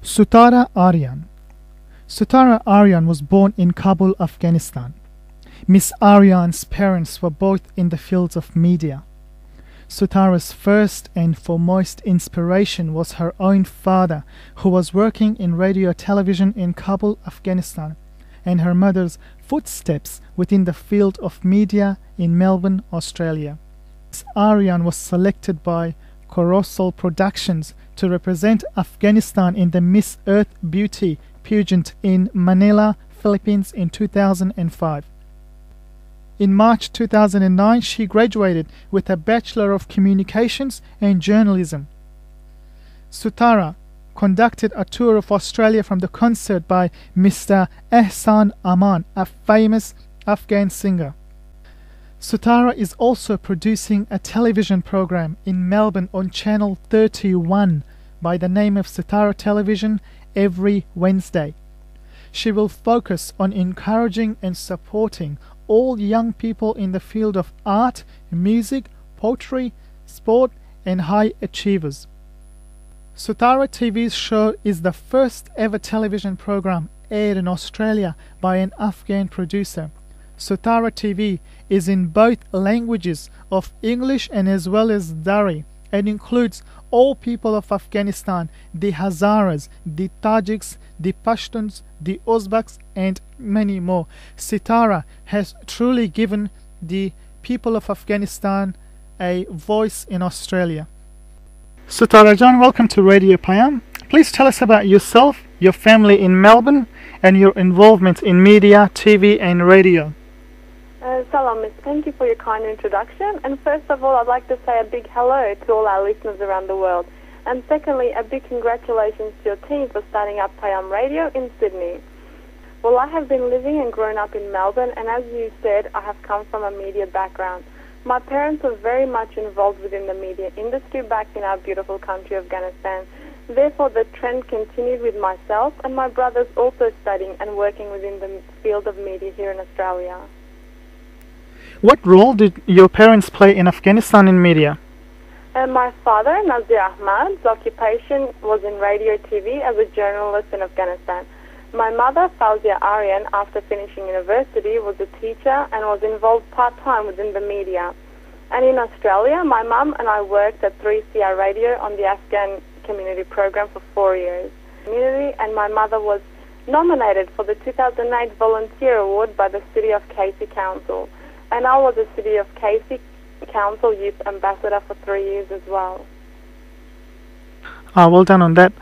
Sutara Arian. Sutara Arian was born in Kabul, Afghanistan. Miss Arian's parents were both in the fields of media. Sutara's first and foremost inspiration was her own father, who was working in radio television in Kabul, Afghanistan, and her mother's footsteps within the field of media in Melbourne, Australia. Miss Arian was selected by Corossal Productions to represent Afghanistan in the Miss Earth Beauty pageant in Manila, Philippines in 2005. In March 2009, she graduated with a Bachelor of Communications and Journalism. Sutara conducted a tour of Australia from the concert by Mr. Ehsan Aman, a famous Afghan singer. Sutara is also producing a television program in Melbourne on Channel 31 by the name of Sutara Television every Wednesday. She will focus on encouraging and supporting all young people in the field of art, music, poetry, sport and high achievers. Sutara TV's show is the first ever television program aired in Australia by an Afghan producer. Sutara TV is in both languages of English and as well as Dari, and includes all people of Afghanistan, the Hazaras, the Tajiks, the Pashtuns, the Uzbeks and many more. Sutara has truly given the people of Afghanistan a voice in Australia. Sutara Jan, welcome to Radio Payam. Please tell us about yourself, your family in Melbourne and your involvement in media, TV and radio. Salam, Miss. Thank you for your kind introduction. And first of all, I'd like to say a big hello to all our listeners around the world. And secondly, a big congratulations to your team for starting up Payam Radio in Sydney. Well, I have been living and grown up in Melbourne, and as you said, I have come from a media background. My parents were very much involved within the media industry back in our beautiful country, Afghanistan. Therefore, the trend continued with myself and my brothers also studying and working within the field of media here in Australia. What role did your parents play in Afghanistan in media? My father, Nazir Ahmad's occupation was in radio TV as a journalist in Afghanistan. My mother, Sutara Arian, after finishing university, was a teacher and was involved part-time within the media. And in Australia, my mum and I worked at 3CR Radio on the Afghan community program for 4 years. And my mother was nominated for the 2008 Volunteer Award by the City of Casey Council. And I was a City of Casey Council Youth Ambassador for 3 years as well. Well done on that.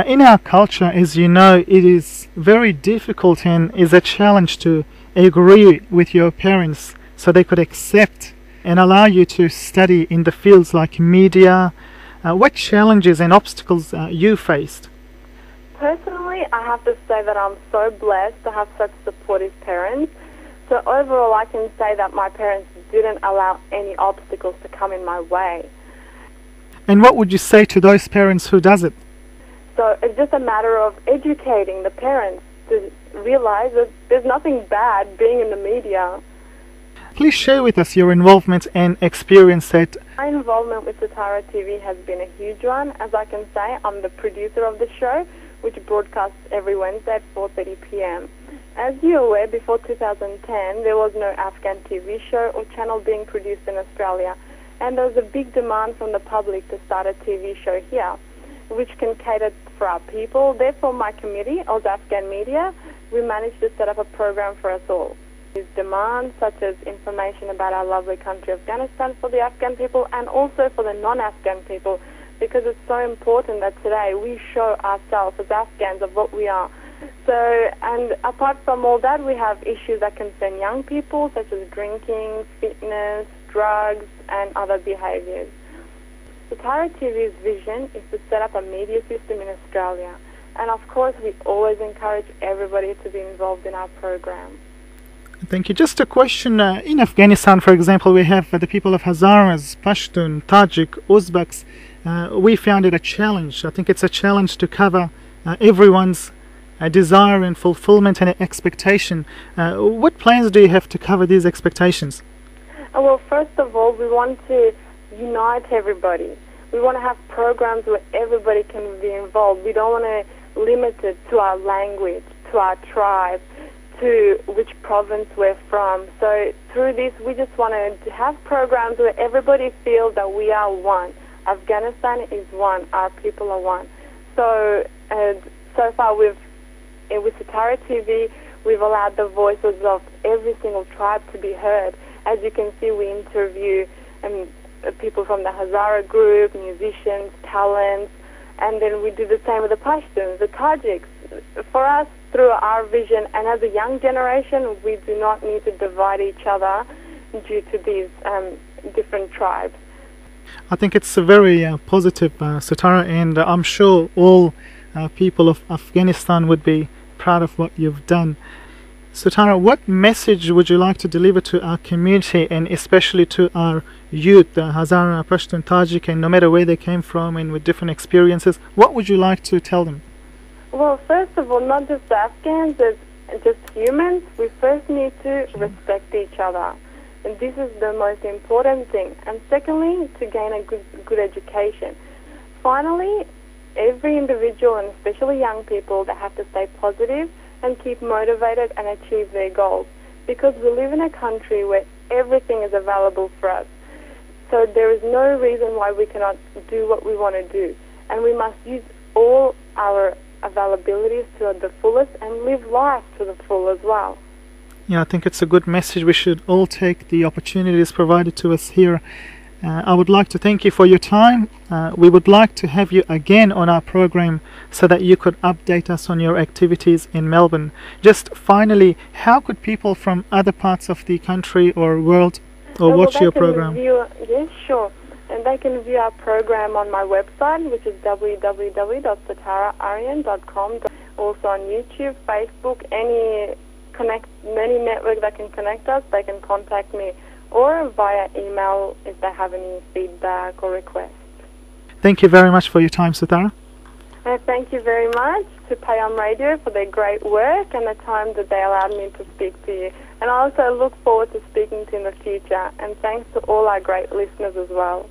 In our culture, as you know, it is very difficult and is a challenge to agree with your parents so they could accept and allow you to study in the fields like media. What challenges and obstacles you faced? Personally, I have to say that I'm so blessed to have such supportive parents. So overall, I can say that my parents didn't allow any obstacles to come in my way. And what would you say to those parents who does it? So it's just a matter of educating the parents to realize that there's nothing bad being in the media. Please share with us your involvement and experience at... My involvement with Sutara TV has been a huge one. As I can say, I'm the producer of the show, which broadcasts every Wednesday at 4:30 p.m. As you're aware, before 2010, there was no Afghan TV show or channel being produced in Australia, and there was a big demand from the public to start a TV show here, which can cater for our people. Therefore, my committee, Oz Afghan Media, we managed to set up a program for us all. There's demands such as information about our lovely country, Afghanistan, for the Afghan people and also for the non-Afghan people, because it's so important that today we show ourselves as Afghans of what we are. So, and apart from all that, we have issues that concern young people, such as drinking, fitness, drugs, and other behaviours. Sutara TV's vision is to set up a media system in Australia, and of course we always encourage everybody to be involved in our program. Thank you. Just a question. In Afghanistan, for example, we have the people of Hazaras, Pashtun, Tajik, Uzbeks. We found it a challenge. I think it's a challenge to cover everyone's desire and fulfillment and expectation. What plans do you have to cover these expectations? Well, first of all, we want to unite everybody. We want to have programs where everybody can be involved. We don't want to limited to our language, to our tribe, to which province we're from. So through this, we just want to have programs where everybody feels that we are one. Afghanistan is one. Our people are one. So so far, with Sutara TV, we've allowed the voices of every single tribe to be heard. As you can see, we interview people from the Hazara group, musicians, talents, and then we do the same with the Pashtuns, the Tajiks. For us, through our vision, and as a young generation, we do not need to divide each other due to these different tribes. I think it's a very positive, Sutara, and I'm sure all people of Afghanistan would be proud of what you've done. Sutara, what message would you like to deliver to our community, and especially to our youth, Hazara, Pashtun, Tajik, and no matter where they came from and with different experiences, what would you like to tell them? Well, first of all, not just Afghans, as just humans, we first need to respect each other. And this is the most important thing. And secondly, to gain a good education. Finally, every individual, and especially young people, they have to stay positive and keep motivated and achieve their goals. Because we live in a country where everything is available for us. So there is no reason why we cannot do what we want to do. And we must use all our availabilities to the fullest and live life to the full as well. Yeah, I think it's a good message. We should all take the opportunities provided to us here. I would like to thank you for your time. We would like to have you again on our program so that you could update us on your activities in Melbourne. Just finally, how could people from other parts of the country or world watch your program? Yes, sure. And they can view our program on my website, which is www.SutaraArian.com. Also on YouTube, Facebook, any network that can connect us, they can contact me, or via email if they have any feedback or requests. Thank you very much for your time, Sutara. Thank you very much to Payam Radio for their great work and the time that they allowed me to speak to you. And I also look forward to speaking to you in the future. And thanks to all our great listeners as well.